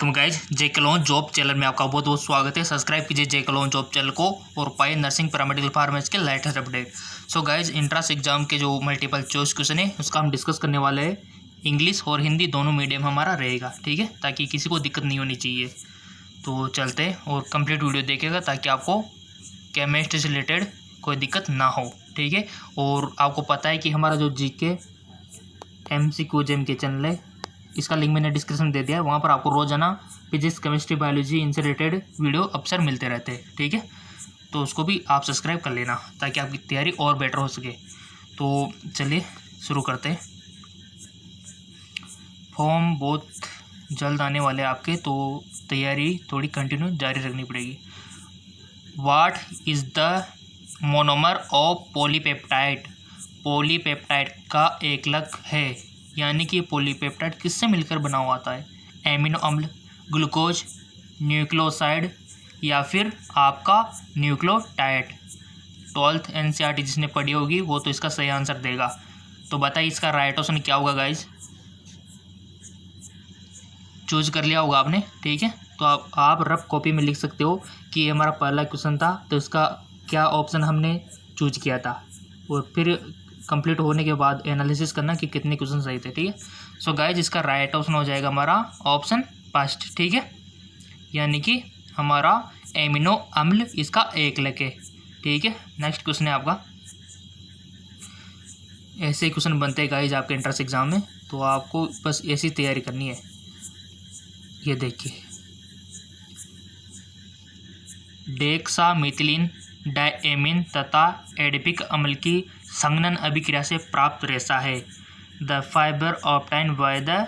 Welcome guys, जे clone job channel में आपका बहुत बहुत स्वागत है। सब्सक्राइब कीजिए जे कलोन जॉब चैनल को और पाइए नर्सिंग पैरामेडिकल फार्मेसी के latest update. So guys, entrance exam के जो मल्टीपल चॉइस क्वेश्चन है उसका हम डिस्कस करने वाले हैं। इंग्लिश और हिंदी दोनों मीडियम हमारा रहेगा, ठीक है, ताकि किसी को दिक्कत नहीं होनी चाहिए। तो चलते हैं और कंप्लीट वीडियो देखेगा ताकि आपको केमिस्ट्री से रिलेटेड कोई दिक्कत ना हो, ठीक है। और आपको पता है कि हमारा जो GK MCQ जेम के चैनल है, इसका लिंक मैंने डिस्क्रिप्शन में दे दिया है। वहाँ पर आपको रोजाना फिजिक्स, केमिस्ट्री, बायोलॉजी इनसे रिलेटेड वीडियो अक्सर मिलते रहते हैं, ठीक है। तो उसको भी आप सब्सक्राइब कर लेना ताकि आपकी तैयारी और बेटर हो सके। तो चलिए शुरू करते हैं। फॉर्म बहुत जल्द आने वाले आपके, तो तैयारी थोड़ी कंटिन्यू जारी रखनी पड़ेगी। What is the monomer of polypeptide? Polypeptide का एकलक है, यानी कि पॉलीपेप्टाइड किससे मिलकर बना हुआ आता है? एमिनो अम्ल, ग्लूकोज, न्यूक्लियोसाइड या फिर आपका न्यूक्लियोटाइड। 12th NCERT जिसने पढ़ी होगी वो तो इसका सही आंसर देगा। तो बताइए इसका राइट ऑप्शन क्या होगा गाइज? चूज कर लिया होगा आपने, ठीक है। तो आप रफ कॉपी में लिख सकते हो कि ये हमारा पहला क्वेश्चन था, तो इसका क्या ऑप्शन हमने चूज किया था, और फिर कंप्लीट होने के बाद एनालिसिस करना कि कितने क्वेश्चन सही थे, ठीक है। सो गाइज, इसका राइट ऑप्शन हो जाएगा हमारा ऑप्शन फर्स्ट, ठीक है, यानी कि हमारा एमिनो अम्ल इसका एकलक है, ठीक है। नेक्स्ट क्वेश्चन है आपका। ऐसे क्वेश्चन बनते हैं गाइज आपके एंट्रेंस एग्जाम में, तो आपको बस ऐसी तैयारी करनी है। ये देखिए, डेक्सामेथिलीन डायएमीन तथा एडिपिक अम्ल की संघनन अभिक्रिया से प्राप्त रेशा है। The fibre obtain by the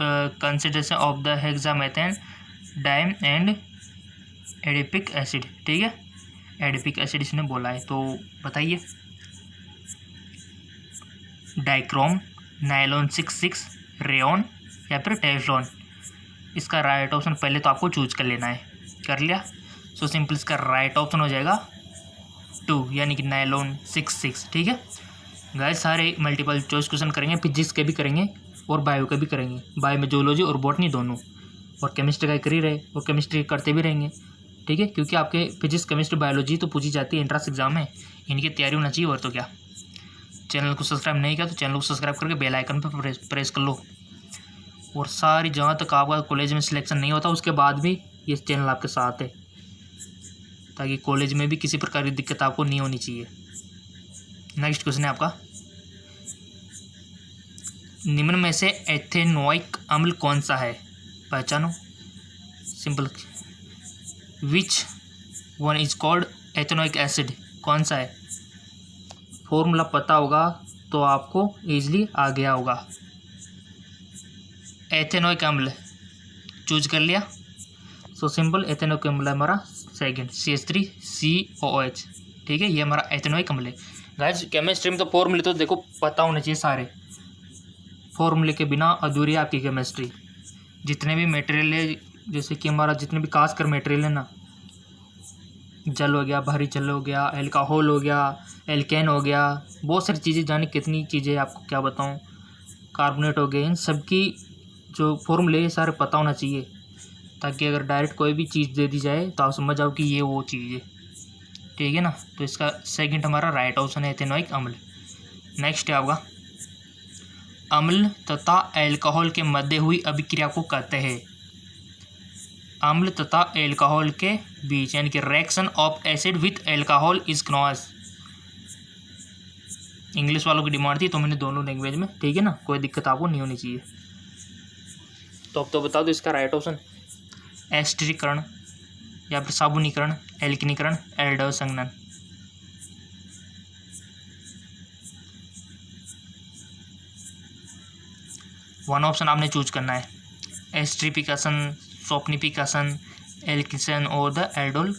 consideration of the hexamethylene diamine and adipic acid, ठीक है। एडिपिक एसिड इसने बोला है, तो बताइए। डाइक्रोम, नायलॉन 66, रेयन या फिर टेफ्लॉन। इसका राइट ऑप्शन पहले तो आपको चूज कर लेना है। कर लिया? सो सिंपल इसका राइट ऑप्शन हो जाएगा 2, यानी कि नायलॉन 66, ठीक है। गाइस, सारे मल्टीपल चॉइस क्वेश्चन करेंगे, फिजिक्स के भी करेंगे और बायो के भी करेंगे। बायो में जूलॉजी और बॉटनी दोनों, और केमिस्ट्री का कर ही रहे और केमिस्ट्री करते भी रहेंगे, ठीक है, क्योंकि आपके फिजिक्स, केमिस्ट्री, बायोलॉजी तो पूछी जाती है एंट्रेंस एग्जाम में, इनकी तैयारी होना चाहिए। और तो क्या, चैनल को सब्सक्राइब नहीं किया तो चैनल को सब्सक्राइब करके बेल आइकन पर प्रेस कर लो। और सारी जहाँ तक आपका कॉलेज में सिलेक्शन नहीं होता उसके बाद भी ये चैनल आपके साथ है, ताकि कॉलेज में भी किसी प्रकार की दिक्कत आपको नहीं होनी चाहिए। नेक्स्ट क्वेश्चन है आपका। निम्न में से एथेनोइक अम्ल कौन सा है? पहचानो। Simple. Which one is called ethanoic acid? कौन सा है? फॉर्मूला पता होगा तो आपको इजीली आ गया होगा। एथेनोइक अम्ल चूज कर लिया? सो सिंपल, एथेनोइक अम्ल हमारा सेकंड CH3COOH, ठीक है, ये हमारा एथेनोइक अम्ल है। गाइस, केमिस्ट्री में तो फॉर्मूले तो देखो पता होने चाहिए सारे। फॉर्मूले के बिना अधूरी है आपकी केमिस्ट्री। जितने भी मटेरियल है, जैसे कि हमारा जितने भी खासकर मटेरियल है ना, जल हो गया, भारी जल हो गया, एल्कोहल हो गया, एल्केन हो गया, बहुत सारी चीज़ें, जाने कितनी चीज़ें आपको क्या बताऊँ, कार्बोनेट हो गए, इन सब की जो फॉर्मूले सारे पता होना चाहिए, ताकि अगर डायरेक्ट कोई भी चीज़ दे दी जाए तो आप समझ जाओ कि ये वो चीज़ है, ठीक है ना। तो इसका सेकंड हमारा राइट ऑप्शन है एथेनोइक अम्ल। नेक्स्ट है आपका। अम्ल तथा एल्कोहल के मध्य हुई अभिक्रिया को कहते हैं? अम्ल तथा एल्कोहल के बीच, यानी कि reaction of acid with alcohol is known. English वालों की डिमांड थी तो मैंने दोनों लैंग्वेज में, ठीक है ना, कोई दिक्कत आपको नहीं होनी चाहिए। तो अब तो बता दो इसका राइट ऑप्शन। एस्टरीकरण या फिर साबुनीकरण, एल्किनीकरण, एल्डर संघनन। वन ऑप्शन आपने चूज करना है। एस्ट्रीफिकेशन, सोपनिफिकेशन, एल्किसन और द एल्डोल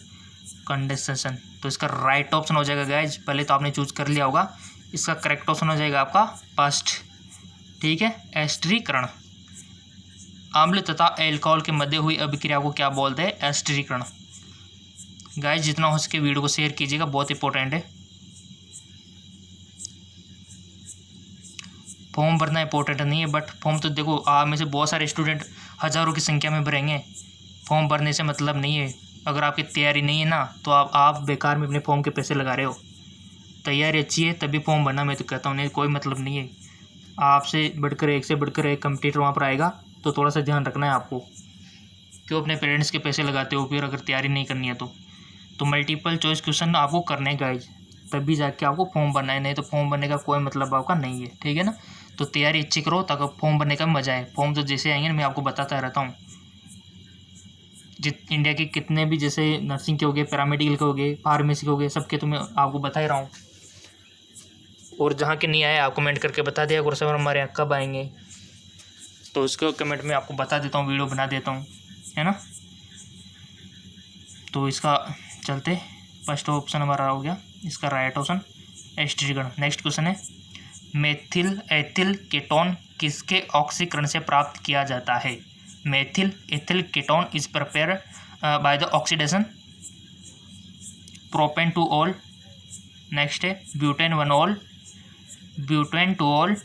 कंडेंसेशन। तो इसका राइट ऑप्शन हो जाएगा गाइज, पहले तो आपने चूज कर लिया होगा, इसका करेक्ट ऑप्शन हो जाएगा आपका फर्स्ट, ठीक है, एस्टरीकरण। अम्ल तथा एल्कोहल के मध्य हुई अभिक्रिया को क्या बोलते हैं? एस्टरीकरण। गाइज, जितना हो सके वीडियो को शेयर कीजिएगा, बहुत इंपॉर्टेंट है। फॉर्म भरना इंपॉर्टेंट नहीं है, बट फॉर्म तो देखो आप में से बहुत सारे स्टूडेंट हज़ारों की संख्या में भरेंगे। फॉर्म भरने से मतलब नहीं है, अगर आपकी तैयारी नहीं है ना तो आप बेकार में अपने फॉर्म के पैसे लगा रहे हो। तैयारी अच्छी है तभी फॉर्म भरना, मैं तो कहता हूँ, नहीं कोई मतलब नहीं है। आपसे बढ़कर एक से बढ़कर एक कम्पटीटर वहाँ पर आएगा, तो थोड़ा सा ध्यान रखना है आपको। क्यों अपने पेरेंट्स के पैसे लगाते हो फिर अगर तैयारी नहीं करनी है तो मल्टीपल चॉइस क्वेश्चन आपको करने गाइज, तभी जाके आपको फॉर्म भरना है, नहीं तो फॉर्म भरने का कोई मतलब आपका नहीं है, ठीक है ना। तो तैयारी अच्छी करो ताकि फॉर्म भरने का मजा आए। फॉर्म तो जैसे आएंगे मैं आपको बताता रहता हूँ। इंडिया के कितने भी जैसे नर्सिंग के हो गए, पैरामेडिकल के हो गए, फार्मेसी के हो गए, सबके तो मैं आपको बता ही रहा हूँ। और जहाँ के नहीं आए आप कमेंट करके बता दिया करो सर हमारे यहाँ कब आएंगे, तो उसको कमेंट में आपको बता देता हूँ, वीडियो बना देता हूँ, है ना। तो इसका चलते फर्स्ट ऑप्शन हमारा हो गया, इसका राइट ऑप्शन एस्ट्रीगण। नेक्स्ट क्वेश्चन है, मेथिल एथिल कीटोन किसके ऑक्सीकरण से प्राप्त किया जाता है? Methyl ethyl ketone is prepare by the oxidation propane two ol. Next है butane one ol, butane two ol,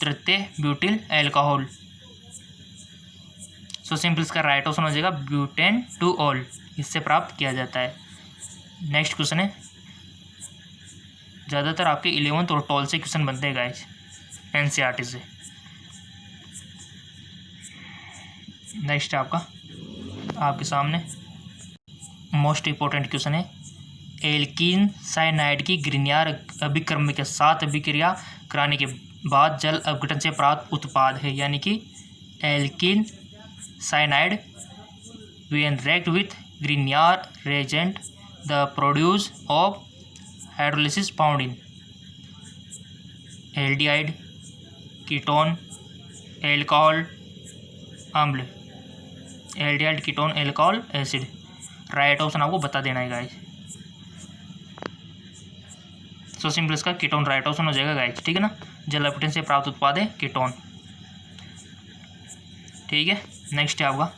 तृतीय ब्यूटिल एल्कोहल। सो सिंपल इसका राइट ऑप्शन हो जाएगा ब्यूटेन टू ऑल, इससे प्राप्त किया जाता है। नेक्स्ट क्वेश्चन है, ज़्यादातर आपके 11th और 12th से क्वेश्चन बनते हैं गाइस एनसीईआरटी से। नेक्स्ट आपके सामने मोस्ट इम्पोर्टेंट क्वेश्चन है, एल्कीन साइनाइड की ग्रिनियार अभिक्रम के साथ अभिक्रिया कराने के बाद जल अपघटन से प्राप्त उत्पाद है, यानी कि alkene cyanide when react with Grignard reagent the produce of hydrolysis found in aldehyde, ketone, alcohol, अम्ल। Aldehyde, ketone, alcohol, acid. Right option आपको बता देना है गाइस। सो सिंपल इसका कीटोन राइट ऑप्शन हो जाएगा गाइस, ठीक है ना। जल अपघटन से प्राप्त उत्पाद है कीटोन, ठीक है। नेक्स्ट है आपका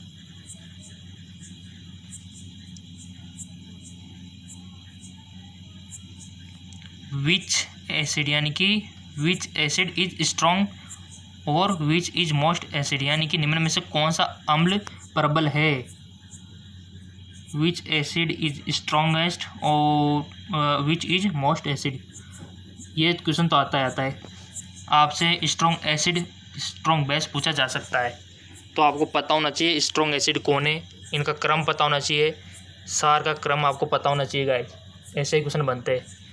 विच एसिड, यानी कि विच एसिड इज स्ट्रॉन्ग और विच इज मोस्ट एसिड, यानी कि निम्न में से कौन सा अम्ल प्रबल है। विच एसिड इज स्ट्रॉन्गेस्ट और विच इज मोस्ट एसिड, ये क्वेश्चन तो आता है आपसे। स्ट्रॉन्ग एसिड स्ट्रॉन्ग बेस पूछा जा सकता है, तो आपको पता होना चाहिए स्ट्रॉन्ग एसिड कौन है, इनका क्रम पता होना चाहिए, सार का क्रम आपको पता होना चाहिए गाइस, ऐसे ही क्वेश्चन बनते हैं।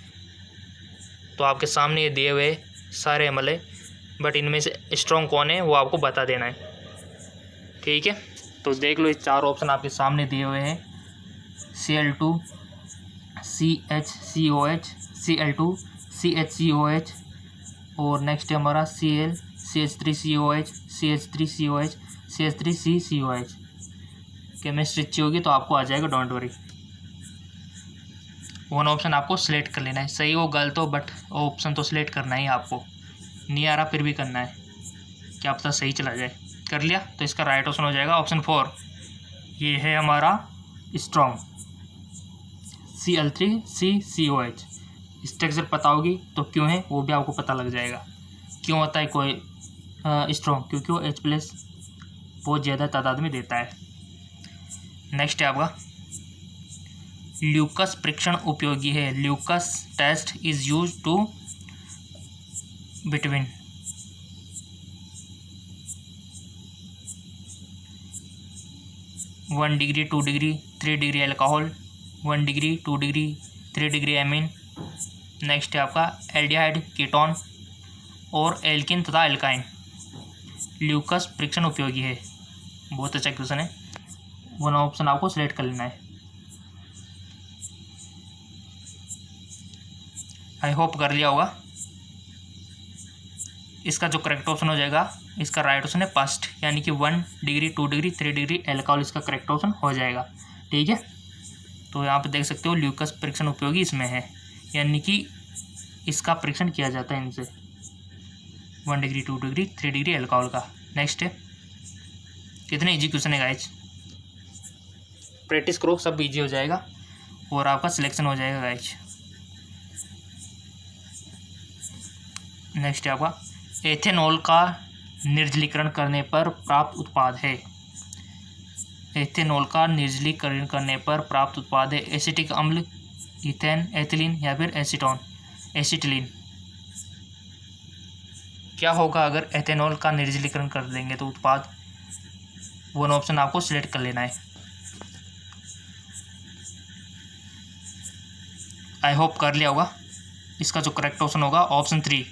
तो आपके सामने ये दिए हुए सारे अम्ल है, बट इनमें से स्ट्रॉन्ग कौन है वो आपको बता देना है, ठीक है। तो देख लो ये 4 ऑप्शन आपके सामने दिए हुए हैं, Cl2, CHCOH, Cl2, CHCOH, और नेक्स्ट है हमारा Cl, CH3COH, CH3COH, CH3CCOH। Chemistry अच्छी होगी तो आपको आ जाएगा, डोंट वरी। वन ऑप्शन आपको सिलेक्ट कर लेना है, सही हो गलत हो, बट ऑप्शन तो सिलेक्ट करना ही आपको, नहीं आ रहा फिर भी करना है, क्या पता सही चला जाए। कर लिया तो इसका राइट ऑप्शन हो जाएगा ऑप्शन 4, ये है हमारा स्ट्रॉन्ग, Cl3CCOH। स्ट्रक्चर पता होगी तो क्यों है वो भी आपको पता लग जाएगा, क्यों होता है कोई स्ट्रॉन्ग, क्योंकि वो H+ बहुत ज़्यादा तादाद में देता है। नेक्स्ट है आपका ल्यूकस परीक्षण उपयोगी है। Lucas test is use to between one degree 2 degree 3 degree alcohol, 1 degree 2 degree 3 degree amine. Next है आपका एल्डिहाइड, कीटोन और एल्किन तथा एल्काइन। ल्यूकस परीक्षण उपयोगी है, बहुत अच्छा क्वेश्चन है, वन ऑप्शन आपको सिलेक्ट कर लेना है। आई होप कर लिया होगा। इसका जो करेक्ट ऑप्शन हो जाएगा, इसका राइट ऑप्शन है फर्स्ट, यानी कि 1 डिग्री 2 डिग्री 3 डिग्री एल्कोहल इसका करेक्ट ऑप्शन हो जाएगा, ठीक है। तो यहाँ पे देख सकते हो ल्यूकस परीक्षण उपयोगी इसमें है, यानी कि इसका परीक्षण किया जाता है इनसे, 1 डिग्री 2 डिग्री 3 डिग्री एल्कोहल का। नेक्स्ट है, कितने इजी क्वेश्चन है गाइज, प्रैक्टिस करो सब इजी हो जाएगा और आपका सिलेक्शन हो जाएगा गाइज। नेक्स्ट है आपका एथेनॉल का निर्जलीकरण करने पर प्राप्त उत्पाद है। एथेनॉल का निर्जलीकरण करने पर प्राप्त उत्पाद है एसिटिक अम्ल, इथेन, एथिलीन या फिर एसीटोन, एसिटिलीन। क्या होगा अगर एथेनॉल का निर्जलीकरण कर देंगे तो उत्पाद, वन ऑप्शन आपको सिलेक्ट कर लेना है। आई होप कर लिया होगा। इसका जो करेक्ट ऑप्शन होगा ऑप्शन 3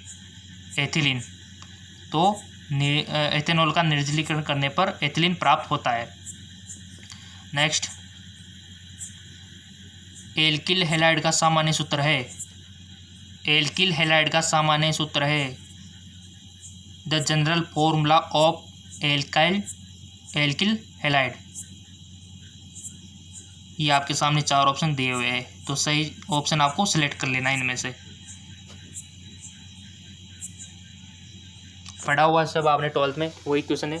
एथिलीन। तो एथेनॉल का निर्जलीकरण करने पर एथिलीन प्राप्त होता है। नेक्स्ट, एल्किल हैलाइड का सामान्य सूत्र है। एल्किल हैलाइड का सामान्य सूत्र है the general formula of alkyl halide. ये आपके सामने 4 ऑप्शन दिए हुए हैं, तो सही ऑप्शन आपको सिलेक्ट कर लेना है इनमें से। पढ़ा हुआ सब आपने 12th में, वही क्वेश्चन है।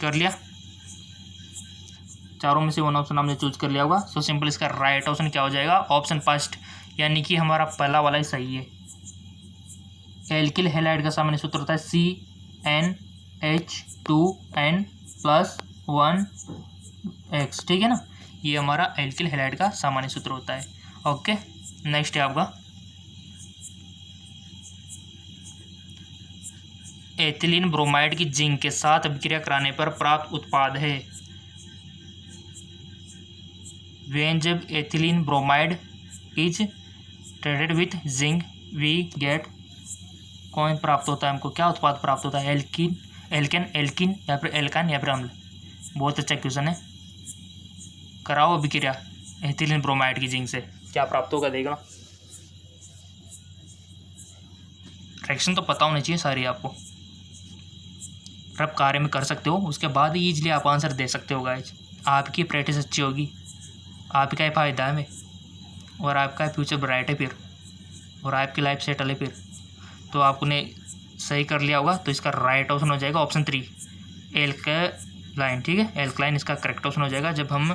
कर लिया, चारों में से वन ऑप्शन आपने चूज कर लिया होगा। सो सिंपल इसका राइट ऑप्शन क्या हो जाएगा, ऑप्शन फर्स्ट, यानी कि हमारा पहला वाला ही सही है। एल्किल हैलाइड का सामान्य सूत्र होता है CnH2n+1X, ठीक है ना। ये हमारा एल्किल हैलाइड का सामान्य सूत्र होता है। ओके, नेक्स्ट है आपका एथिलीन ब्रोमाइड की जिंक के साथ अभिक्रिया कराने पर प्राप्त उत्पाद है। वेन जब ethylene bromide is treated with zinc we get, कौन प्राप्त होता है हमको, क्या उत्पाद प्राप्त होता है, एल्किन या फिर एल्काइन या फिर अम्ल। बहुत अच्छा क्वेश्चन है। कराओ अभिक्रिया एथिलीन ब्रोमाइड की जिंक से, क्या प्राप्त होगा देखना। रिएक्शन तो पता होना चाहिए सारी आपको, आप कार्य में कर सकते हो, उसके बाद ही ईजिली आप आंसर दे सकते हो गाइज। आपकी प्रैक्टिस अच्छी होगी, आपका ही फायदा है में, और आपका फ्यूचर ब्राइट है फिर, और आपकी लाइफ सेटल है फिर। तो आपने सही कर लिया होगा, तो इसका राइट ऑप्शन हो जाएगा ऑप्शन 3 एल्कलाइन, ठीक है। एल्कलाइन इसका करेक्ट ऑप्शन हो जाएगा जब हम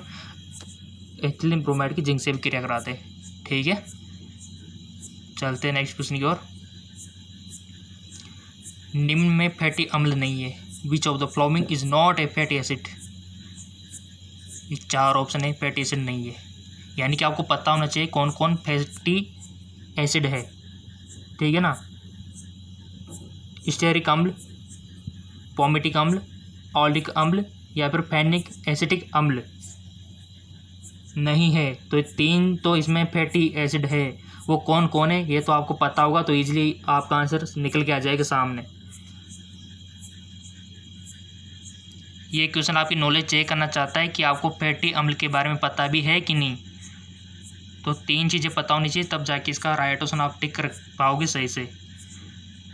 एथिलीन ब्रोमाइड की जिंक से भी क्रिया कराते हैं, ठीक है। चलते हैं नेक्स्ट क्वेश्चन की ओर। निम्न में फैटी अम्ल नहीं है, which of the following is not a fatty acid. ये 4 ऑप्शन है, फैटी एसिड नहीं है, यानी कि आपको पता होना चाहिए कौन कौन फैटी एसिड है, ठीक है ना। स्टेरिक अम्ल, पॉमिटिक अम्ल, ऑलिक अम्ल या फिर फेनिक एसिटिक अम्ल नहीं है। तो 3 तो इसमें फैटी एसिड है, वो कौन कौन है ये तो आपको पता होगा, तो इजीली आपका आंसर निकल के आ जाएगा सामने। ये क्वेश्चन आपकी नॉलेज चेक करना चाहता है कि आपको फैटी अम्ल के बारे में पता भी है कि नहीं। तो 3 चीज़ें पता होनी चाहिए, तब जाके इसका राइट ऑप्शन आप टिक कर पाओगे सही से।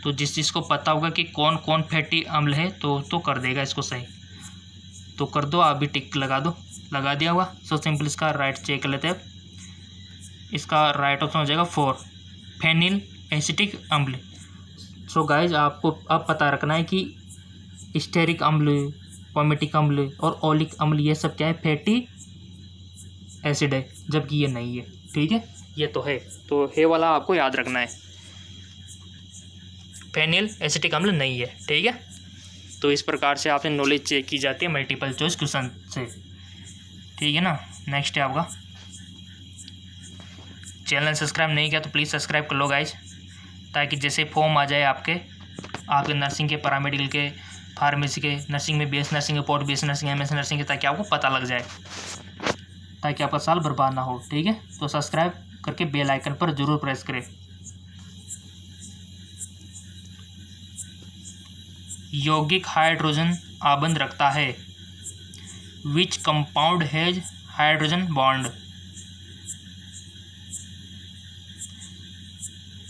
तो जिस चीज़ को पता होगा कि कौन कौन फैटी अम्ल है तो कर देगा इसको सही, तो कर दो, आप भी टिक लगा दो, लगा दिया होगा। सो सिंपल इसका राइट चेक कर लेते हैं। इसका राइट ऑप्शन हो जाएगा 4 फेनिल एसिटिक अम्ल। सो गाइज आपको अब पता रखना है कि स्टेरिक अम्ल, पॉमिटिक अम्ल और ओलिक अम्ल ये सब क्या है, फैटी एसिड है, जबकि ये नहीं है, ठीक है। ये तो है, तो हे वाला आपको याद रखना है, फेनिल एसिटिक अम्ल नहीं है, ठीक है। तो इस प्रकार से आपसे नॉलेज चेक की जाती है मल्टीपल चॉइस क्वेश्चन से, ठीक है ना। नेक्स्ट है आपका, चैनल सब्सक्राइब नहीं किया तो प्लीज़ सब्सक्राइब कर लो गाइज, ताकि जैसे फॉर्म आ जाए आपके नर्सिंग के, पैरामेडिकल के, फार्मेसी के, नर्सिंग में BS nursing, post BS nursing, MS nursing के, ताकि आपको पता लग जाए, ताकि आपका साल बर्बाद ना हो, ठीक है। तो सब्सक्राइब करके बेल आइकन पर जरूर प्रेस करें। यौगिक हाइड्रोजन आबंध रखता है, which compound has hydrogen bond.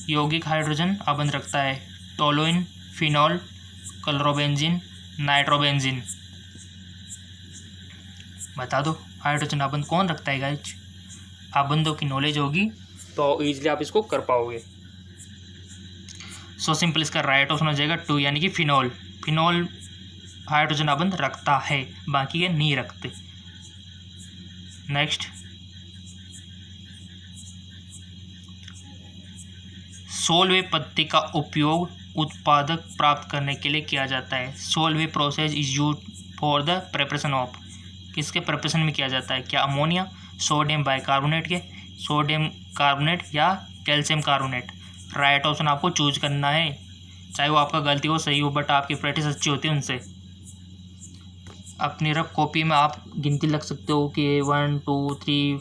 यौगिक हाइड्रोजन आबंध रखता है, टोलुइन, फिनॉल, क्लोरोबेंजीन, नाइट्रोबेंजीन। बता दो हाइड्रोजन आबंध कौन रखता है गाइज। आबंधों की नॉलेज होगी तो इजीली आप इसको कर पाओगे। सो सिंपल इसका राइट ऑप्शन हो जाएगा 2, यानी कि फिनॉल। फिनॉल हाइड्रोजन आबंध रखता है, बाकी ये नहीं रखते। नेक्स्ट, 16वें पत्ती का उपयोग उत्पादक प्राप्त करने के लिए किया जाता है। 16वें process is use for the preparation of, किसके प्रिपरेशन में किया जाता है? क्या अमोनिया, सोडियम बाइकार्बोनेट के, सोडियम कार्बोनेट या कैल्शियम कार्बोनेट? राइट ऑप्शन आपको चूज करना है, चाहे वो आपका गलती हो सही हो, बट आपकी प्रैक्टिस अच्छी होती है उनसे। अपनी रफ कॉपी में आप गिनती लग सकते हो कि 1 2 3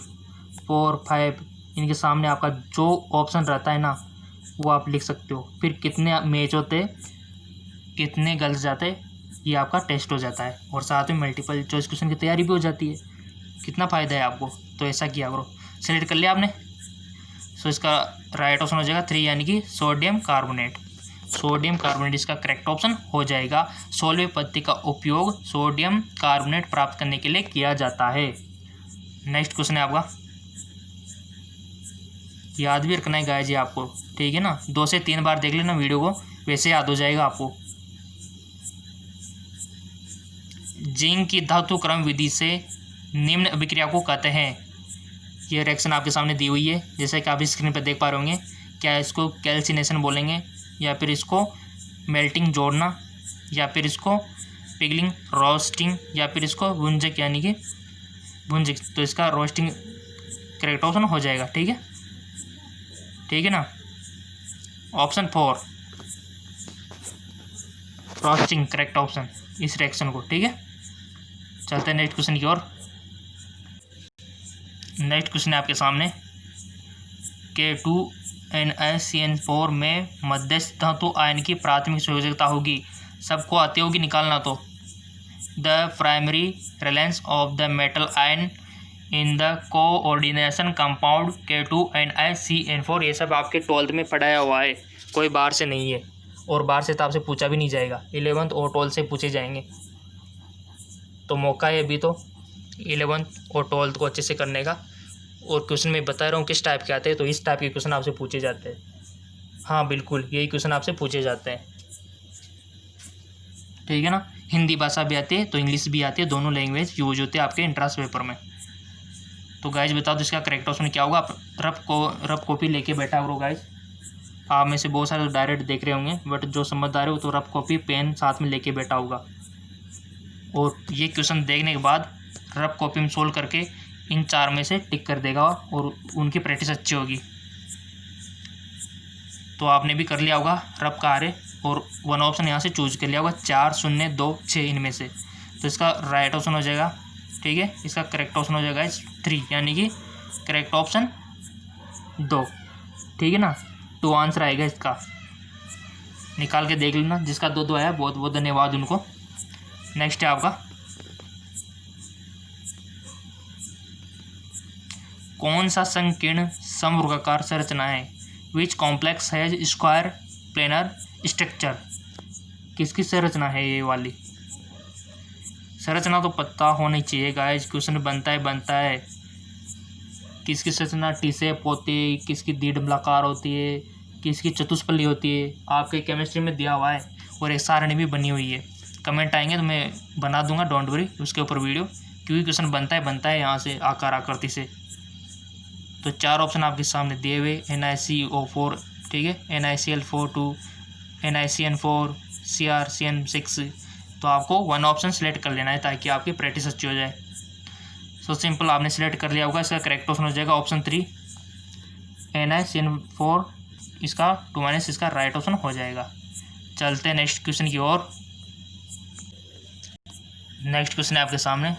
4 5, इनके सामने आपका जो ऑप्शन रहता है ना वो आप लिख सकते हो। फिर कितने मैच होते, कितने गलत जाते, ये आपका टेस्ट हो जाता है और साथ में मल्टीपल चॉइस क्वेश्चन की तैयारी भी हो जाती है। कितना फ़ायदा है आपको, तो ऐसा किया करो। सेलेक्ट कर लिया आपने, सो इसका राइट ऑप्शन हो जाएगा 3 यानी कि सोडियम कार्बोनेट। सोडियम कार्बोनेट इसका करेक्ट ऑप्शन हो जाएगा। 16वें पत्ती का उपयोग सोडियम कार्बोनेट प्राप्त करने के लिए किया जाता है। नेक्स्ट क्वेश्चन है आपका, याद भी रखना है गाइस जी आपको, ठीक है ना। 2 से 3 बार देख लेना वीडियो को, वैसे याद हो जाएगा आपको। जिंक की धातु क्रम विधि से निम्न अभिक्रिया को कहते हैं। ये रिएक्शन आपके सामने दी हुई है, जैसे कि आप स्क्रीन पर देख पा रहे होंगे। क्या इसको कैल्सिनेशन बोलेंगे, या फिर इसको मेल्टिंग जोड़ना, या फिर इसको पिगलिंग, रोस्टिंग, या फिर इसको भुंजक यानी कि भुंजक? तो इसका रोस्टिंग करेक्ट ऑप्शन हो जाएगा, ठीक है, ठीक है ना। ऑप्शन 4 रोस्टिंग करेक्ट ऑप्शन इस रिएक्शन को, ठीक है। चलते हैं नेक्स्ट क्वेश्चन की ओर। नेक्स्ट क्वेश्चन है आपके सामने, K2NaCN4 में मध्यस्थ धातु आयन की प्राथमिक संयोजकता होगी। सबको आती होगी निकालना तो। The primary valence of the metal ion in the coordination compound K2NaCN4, ये सब आपके 12th में पढ़ाया हुआ है, कोई बाहर से नहीं है और बाहर से तो आपसे पूछा भी नहीं जाएगा। 11th और 12th से पूछे जाएंगे, तो मौका है अभी तो 11th और 12th को अच्छे से करने का। और क्वेश्चन मैं बता रहा हूँ किस टाइप के आते हैं, तो इस टाइप के क्वेश्चन आपसे पूछे जाते हैं। हाँ बिल्कुल, यही क्वेश्चन आपसे पूछे जाते हैं, ठीक है ना। हिंदी भाषा भी आती है तो इंग्लिश भी आती है, दोनों लैंग्वेज यूज होते हैं आपके इंट्रांस पेपर में। तो गाइज बताओ तो इसका करेक्ट ऑप्शन क्या होगा। आप रफ कॉपी लेके बैठा करो गाइज। आप में से बहुत सारे तो डायरेक्ट देख रहे होंगे, बट जो समझदार है वो तो रफ कॉपी पेन साथ में लेके बैठा होगा, और ये क्वेश्चन देखने के बाद रफ कॉपी में सोल्व करके इन 4 में से टिक कर देगा और उनकी प्रैक्टिस अच्छी होगी। तो आपने भी कर लिया होगा रफ का आरे, और 1 ऑप्शन यहाँ से चूज कर लिया होगा, 4 0 2 6 इनमें से। तो इसका राइट ऑप्शन हो जाएगा, ठीक है। इसका करेक्ट ऑप्शन हो जाएगा 3 यानी कि करेक्ट ऑप्शन 2, ठीक है ना। 2 आंसर आएगा इसका, निकाल के देख लेना। जिसका 2 आया बहुत बहुत धन्यवाद उनको। नेक्स्ट है आपका, कौन सा संकीर्ण समवर्गाकार संरचना है? Which complex has square planar structure? किसकी संरचना है ये वाली? संरचना तो पता होनी चाहिए गाइस, क्वेश्चन बनता है। किसकी संरचना टी शेप होती है, किसकी द्विडम्बलाकार होती है, किसकी चतुष्फली होती है, आपके केमिस्ट्री में दिया हुआ है। और एक सारणी भी बनी हुई है, कमेंट आएंगे तो मैं बना दूंगा, डोंट वरी उसके ऊपर वीडियो, क्योंकि क्वेश्चन बनता है यहाँ से आकार आकृति से। तो 4 ऑप्शन आपके सामने दिए हुए, NiCO4, ठीक है, NiCl4 2, NiCN4, CrCN6। तो आपको 1 ऑप्शन सेलेक्ट कर लेना है ताकि आपकी प्रैक्टिस अच्छी हो जाए। सो सिंपल, आपने सेलेक्ट कर लिया होगा, इसका करेक्ट ऑप्शन हो जाएगा ऑप्शन 3 NiCN4, इसका 2- इसका राइट ऑप्शन हो जाएगा। चलते हैं नेक्स्ट क्वेश्चन की ओर। नेक्स्ट क्वेश्चन है आपके सामने,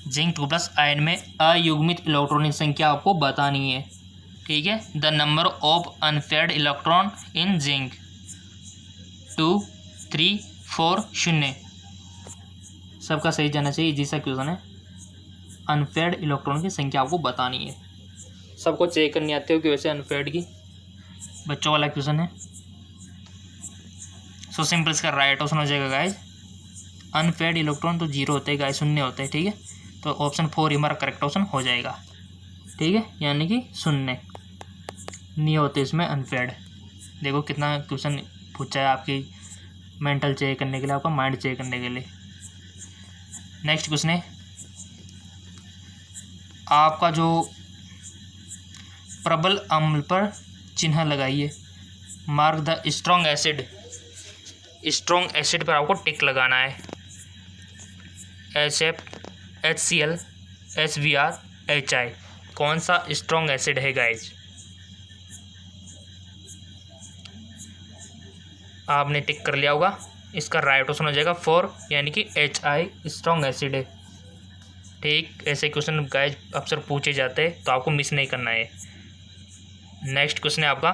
जिंक 2+ आयन में अयुग्मित इलेक्ट्रॉनिक संख्या आपको बतानी है, ठीक है। The number of unpaired electron in zinc 2 3 4 0। सबका सही जाना चाहिए, जैसा क्वेश्चन है। अनपेयर्ड इलेक्ट्रॉन की संख्या आपको बतानी है, सबको चेक करनी आती हो कि वैसे अनपेयर्ड की, बच्चों वाला क्वेश्चन है। सो सिंपल, इसका राइट ऑप्शन हो जाएगा गाइज, अनपेयर्ड इलेक्ट्रॉन तो 0 होते हैं गाइज, 0 होते हैं, ठीक है। तो ऑप्शन 4 हमारा करेक्ट ऑप्शन हो जाएगा, ठीक है, यानी कि 0 नहीं होते इसमें अनपेयर्ड। देखो कितना क्वेश्चन पूछा है आपकी मेंटल चेक करने के लिए, आपका माइंड चेक करने के लिए। नेक्स्ट क्वेश्चन है आपका, जो प्रबल अम्ल पर चिन्ह लगाइए, mark the strong acid, strong acid पर आपको टिक लगाना है। HF, HCl, HBr, HI, कौन सा स्ट्रॉन्ग एसिड है गाइज? आपने टिक कर लिया होगा। इसका राइट ऑप्शन हो जाएगा 4, यानी कि HI स्ट्रॉन्ग एसिड है। ठीक, ऐसे क्वेश्चन गाइज अक्सर पूछे जाते हैं, तो आपको मिस नहीं करना है। नेक्स्ट क्वेश्चन है आपका,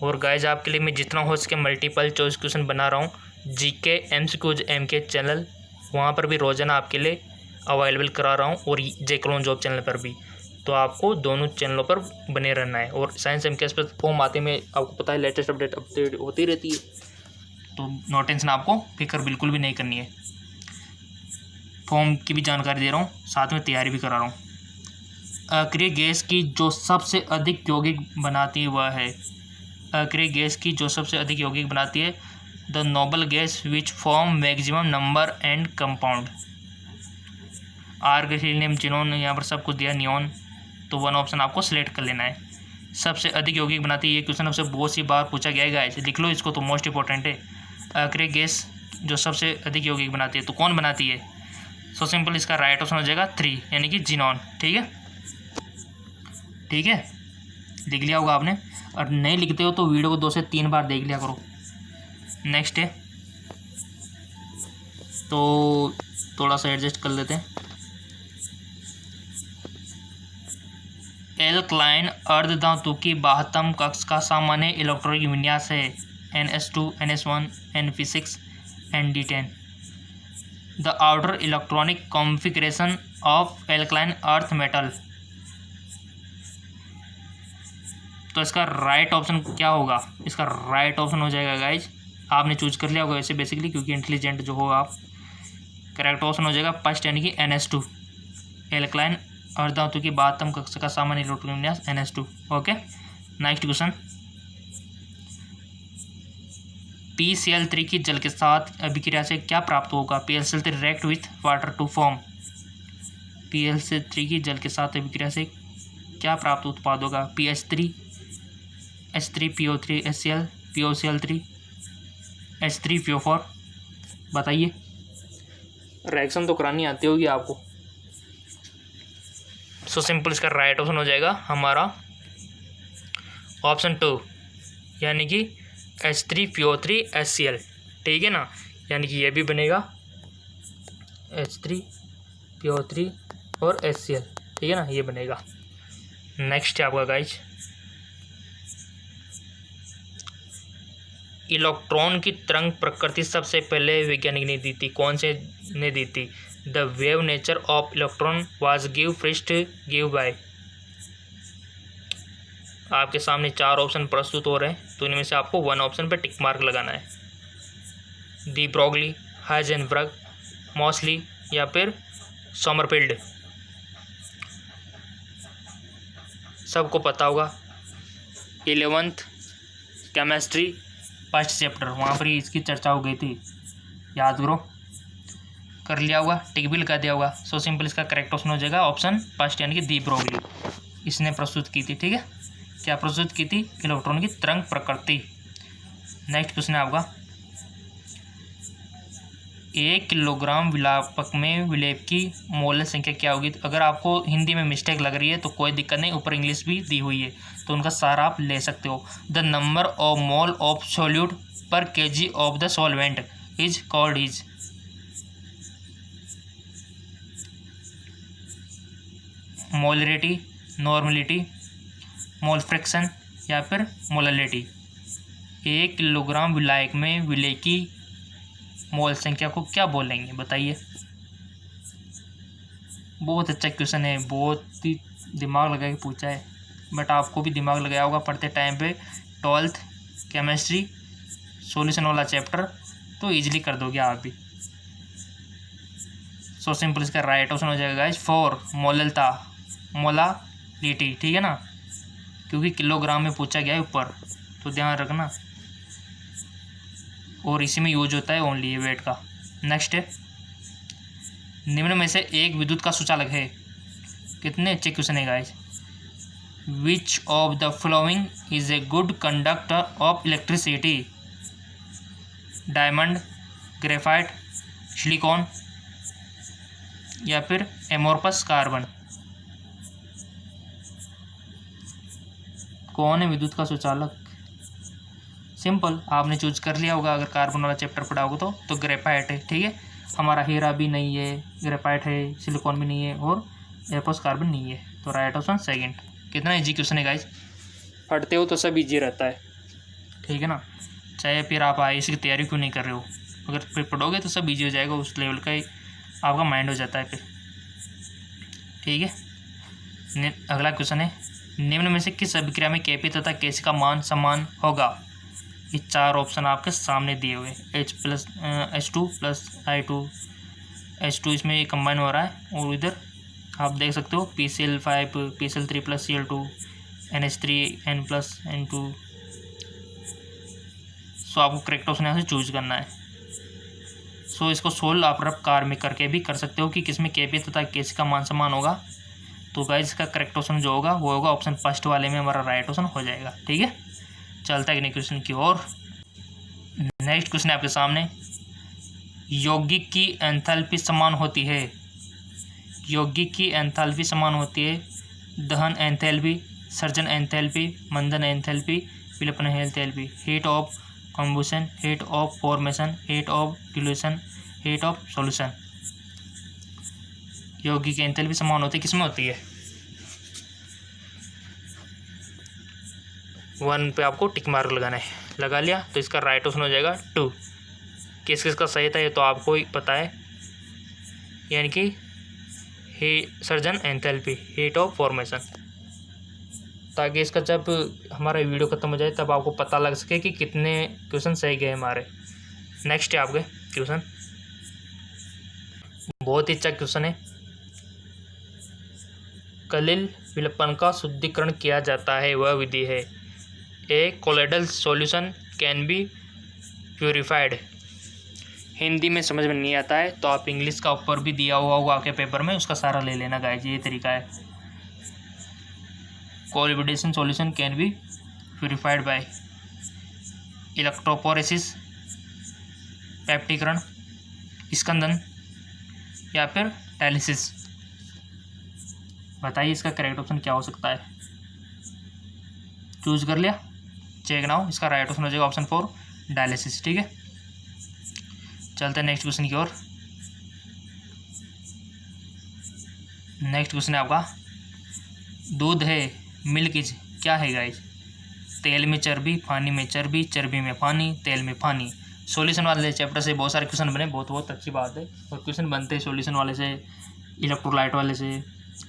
और गाइज आपके लिए मैं जितना हो सके मल्टीपल चॉइस क्वेश्चन बना रहा हूँ। GK MCQs MK चैनल, वहाँ पर भी रोजाना आपके लिए अवेलेबल करा रहा हूँ, और जेक्रोन जॉब चैनल पर भी। तो आपको दोनों चैनलों पर बने रहना है। और साइंस MKS पर फॉर्म आते में आपको पता है लेटेस्ट अपडेट होती रहती है, तो नो टेंशन, आपको फिक्र बिल्कुल भी नहीं करनी है। फॉर्म की भी जानकारी दे रहा हूँ, साथ में तैयारी भी करा रहा हूँ। अक्रिय गैस की जो सबसे अधिक यौगिक बनाती है वह है, अक्रिय गैस की जो सबसे अधिक यौगिक बनाती है, the noble gas which form maximum number and compound. Argon, helium, xenon, यहाँ पर सब कुछ दिया, नियॉन, तो वन ऑप्शन आपको सेलेक्ट कर लेना है। सबसे अधिक यौगिक बनाती है, ये क्वेश्चन आपसे बहुत सी बार पूछा गया है गाइस, लिख लो इसको, तो मोस्ट इंपॉर्टेंट है। अक्रिय गैस जो सबसे अधिक यौगिक बनाती है, तो कौन बनाती है? सो सिंपल, इसका राइट ऑप्शन हो जाएगा 3, यानी कि जिनॉन। ठीक है, ठीक है, लिख लिया होगा आपने। और नहीं लिखते हो तो वीडियो को 2 से 3 बार देख लिया करो। नेक्स्ट है, तो थोड़ा सा एडजस्ट कर लेते हैं। एल्कलाइन अर्ध धातु की बाह्यतम कक्ष का सामान्य इलेक्ट्रॉनिक विन्यास है NS2, NS1, NP6, ND10। The outer electronic configuration of alkaline earth metal. तो इसका राइट ऑप्शन क्या होगा? इसका राइट ऑप्शन हो जाएगा गाइज, आपने चूज कर लिया होगा वैसे बेसिकली, क्योंकि इंटेलिजेंट जो हो आप। करेक्ट ऑप्शन हो जाएगा फर्स्ट, यानी कि NS2, एल्कलाइन अर्ध धातु की बाह्यतम कक्ष का सामान्य इलेक्ट्रॉनिक विन्यास NS2। Okay, next question, PCl3 की जल के साथ अभिक्रिया से क्या प्राप्त होगा? PCl3 react with water to form, PCl3 की जल के साथ अभिक्रिया से क्या प्राप्त उत्पाद होगा? PH3, H3PO3 HCl, POCl3, H3PO4। बताइए, रिएक्शन तो करानी आती होगी आपको। सो सिंपल, इसका राइट ऑप्शन हो जाएगा हमारा ऑप्शन 2, यानी कि H3PO3 HCl। ठीक है ना, यानी कि ये भी बनेगा H3PO3 और HCl। ठीक है ना, ये बनेगा। नेक्स्ट है आपका गाइज, इलेक्ट्रॉन की तरंग प्रकृति सबसे पहले वैज्ञानिक ने दी थी, कौन से ने दी थी? The wave nature of electron was give first give by. आपके सामने 4 ऑप्शन प्रस्तुत हो रहे हैं, तो इनमें से आपको 1 ऑप्शन पर टिक मार्क लगाना है। डी ब्रोगली, हाइजेनबर्ग, मॉसली या फिर सोमरफील्ड। सबको पता होगा 11th केमिस्ट्री फर्स्ट चैप्टर, वहाँ पर ही इसकी चर्चा हो गई थी, याद करो। कर लिया होगा, टिक भी लगा दिया होगा। सो सिंपल, इसका करेक्ट ऑप्शन हो जाएगा ऑप्शन फर्स्ट, यानी कि दी ब्रोगली, इसने प्रस्तुत की थी। ठीक है, क्या प्रस्तुत की थी? इलेक्ट्रॉन की तरंग प्रकृति। नेक्स्ट क्वेश्चन है आपका, 1 किलोग्राम विलापक में विलेप की मोल संख्या क्या होगी? अगर आपको हिंदी में मिस्टेक लग रही है तो कोई दिक्कत नहीं, ऊपर इंग्लिश भी दी हुई है, तो उनका सारा आप ले सकते हो। The number of mole of solute पर kg of the solvent is called is. Molarity, normality, mole fraction या फिर मोललिटी। 1 किलोग्राम विलायक में विलेय की मोल संख्या को क्या बोलेंगे? बताइए। बहुत अच्छा क्वेश्चन है, बहुत ही दिमाग लगा के पूछा है, बट आपको भी दिमाग लगाया होगा पढ़ते टाइम पे 12th केमिस्ट्री सॉल्यूशन वाला चैप्टर, तो इजीली कर दोगे आप भी। सो सिंपल, इसका राइट ऑप्शन हो जाएगा गाइस 4, मोललता, मोलालिटी। ठीक है ना, क्योंकि किलोग्राम में पूछा गया है ऊपर, तो ध्यान रखना, और इसी में यूज होता है ओनली वेट का। नेक्स्ट है, निम्न में से एक विद्युत का सुचालक है। कितने अच्छे क्वेश्चन है guys. Which of the following is a good conductor of electricity? Diamond, graphite, silicon या फिर एमोर्फस कार्बन। कौन है विद्युत का सुचालक? सिंपल, आपने चूज कर लिया होगा अगर कार्बन वाला चैप्टर पढ़ा होगा तो ग्रेफाइट है। ठीक है, हमारा हीरा भी नहीं है, ग्रेफाइट है, सिलिकॉन भी नहीं है और एमोर्फस कार्बन नहीं है। तो राइट ऑप्शन सेकंड। कितना इजी क्वेश्चन है गाइस, पढ़ते हो तो सब इजी रहता है। ठीक है ना, चाहे फिर आप IAS की तैयारी क्यों नहीं कर रहे हो, अगर फिर पढ़ोगे तो सब इजी हो जाएगा, उस लेवल का ही आपका माइंड हो जाता है फिर। ठीक है, अगला क्वेश्चन है, निम्न में से किस अभिक्रिया में Kp तथा Kc का मान समान होगा? ये चार ऑप्शन आपके सामने दिए हुए, H2 प्लस I2, H2 इसमें ये कंबाइन हो रहा है और इधर आप देख सकते हो PCl5 PCl3 plus Cl2 NH3 N plus N2। सो आपको करेक्ट ऑप्शन यहाँ से चूज करना है। सो इसको सोल्व आप रफ कार में करके भी कर सकते हो कि किसमें Kp तथा Kc का मान समान होगा। तो गाइस इसका करेक्ट ऑप्शन जो होगा वो होगा ऑप्शन फर्स्ट वाले में, हमारा राइट ऑप्शन हो जाएगा। ठीक है, चलता है नेक्स्ट क्वेश्चन की ओर। नेक्स्ट क्वेश्चन है आपके सामने, यौगिक की एंथैल्पी समान होती है। यौगिक की एंथैल्पी समान होती है दहन एंथैल्पी, सर्जन एंथैल्पी, मंदन एंथैल्पी, विलपन enthalpy. Heat of combustion, heat of formation, heat of dilution, heat of solution. यौगिक की एंथैल्पी समान होती है, किसमें होती है? 1 पे आपको टिक मार्क लगाना है, लगा लिया तो इसका राइट ऑप्शन हो जाएगा 2। किस किस का सही था ये तो आपको ही पता है, यानी कि surgeon enthalpy, heat of formation, ताकि इसका जब हमारा वीडियो खत्म हो जाए तब आपको पता लग सके कि कितने क्वेश्चन सही गए हमारे। नेक्स्ट है आपके क्वेश्चन, बहुत ही अच्छा क्वेश्चन है। कलिल विलपन का शुद्धिकरण किया जाता है वह विधि है। A colloidal solution can be purified. Hindi में समझ में नहीं आता है तो आप इंग्लिश का ऊपर भी दिया हुआ होगा आपके पेपर में, उसका सारा ले लेना गाइस, ये तरीका है। Colloidal solution can be purified by electrophoresis, पैप्टिकरण, स्कंदन या फिर डायलिसिस। बताइए इसका करेक्ट ऑप्शन क्या हो सकता है? चूज कर लिया, चेक नाउ, इसका राइट ऑप्शन हो जाएगा ऑप्शन 4 डायलिसिस। ठीक है, चलते हैं नेक्स्ट क्वेश्चन की ओर। नेक्स्ट क्वेश्चन है आपका, दूध है, मिल्क इज क्या है गाइस? तेल में चर्बी, पानी में चर्बी, चर्बी में पानी, तेल में पानी। सॉल्यूशन वाले चैप्टर से बहुत सारे क्वेश्चन बने, बहुत अच्छी बात है। और क्वेश्चन बनते हैं सॉल्यूशन वाले से, इलेक्ट्रोलाइट वाले से,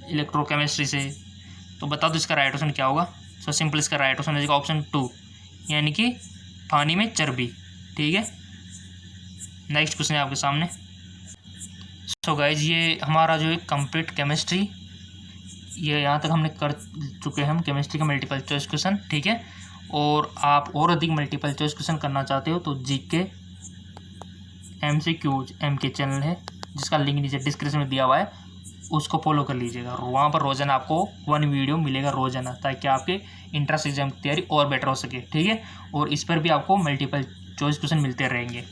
इलेक्ट्रोकेमिस्ट्री से। तो बता दो इसका राइट ऑप्शन क्या होगा? सो सिंपल, इसका राइट ऑप्शन हो जाएगा ऑप्शन 2, यानी कि पानी में चर्बी। ठीक है, नेक्स्ट क्वेश्चन है आपके सामने। सो गाइज ये हमारा जो है कंप्लीट केमिस्ट्री, ये यहाँ तक हमने कर चुके हैं हम केमिस्ट्री का मल्टीपल चॉइस क्वेश्चन। ठीक है, और आप और अधिक मल्टीपल चॉइस क्वेश्चन करना चाहते हो तो GK MCQs MK चैनल है, जिसका लिंक नीचे डिस्क्रिप्शन में दिया हुआ है, उसको फॉलो कर लीजिएगा। वहाँ पर रोजाना आपको 1 वीडियो मिलेगा रोजाना, ताकि आपके इंट्रेंस एग्जाम की तैयारी और बेटर हो सके। ठीक है, और इस पर भी आपको मल्टीपल चॉइस क्वेश्चन मिलते रहेंगे।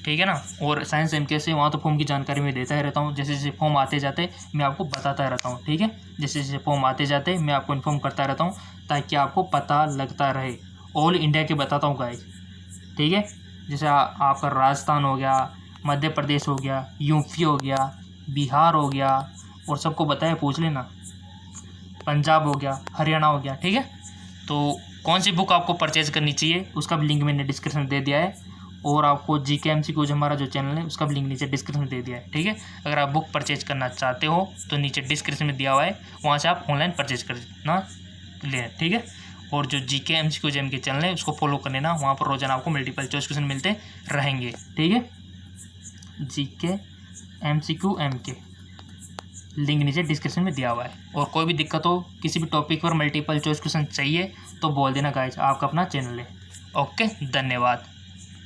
ठीक है ना, और साइंस MK से वहाँ तो फॉर्म की जानकारी मैं देता ही रहता हूँ, जैसे जैसे फॉर्म आते जाते मैं आपको बताता रहता हूँ। ठीक है, जैसे जैसे फॉर्म आते जाते मैं आपको इन्फॉर्म करता रहता हूँ, ताकि आपको पता लगता रहे। ऑल इंडिया के बताता हूँ गाइस। ठीक है, जैसे आपका राजस्थान हो गया, मध्य प्रदेश हो गया, यूपी हो गया, बिहार हो गया, और सबको बताया पूछ लेना, पंजाब हो गया, हरियाणा हो गया। ठीक है, तो कौन सी बुक आपको परचेज करनी चाहिए उसका भी लिंक मैंने डिस्क्रिप्शन में दे दिया है, और आपको GK MCQ हमारा जो चैनल है उसका भी लिंक नीचे डिस्क्रिप्शन में दे दिया है। ठीक है, अगर आप बुक परचेज करना चाहते हो तो नीचे डिस्क्रिप्शन में दिया हुआ है, वहाँ से आप ऑनलाइन परचेज करना ले। ठीक है, और जो GK MCQ के चैनल है उसको फॉलो कर लेना, वहाँ पर रोजाना आपको मल्टीपल चॉइस क्वेश्चन मिलते रहेंगे। ठीक है, GK MCQ MK लिंक नीचे डिस्क्रिप्शन में दिया हुआ है। और कोई भी दिक्कत हो, किसी भी टॉपिक पर मल्टीपल चॉइस क्वेश्चन चाहिए तो बोल देना गाइस, आपका अपना चैनल है। ओके, धन्यवाद।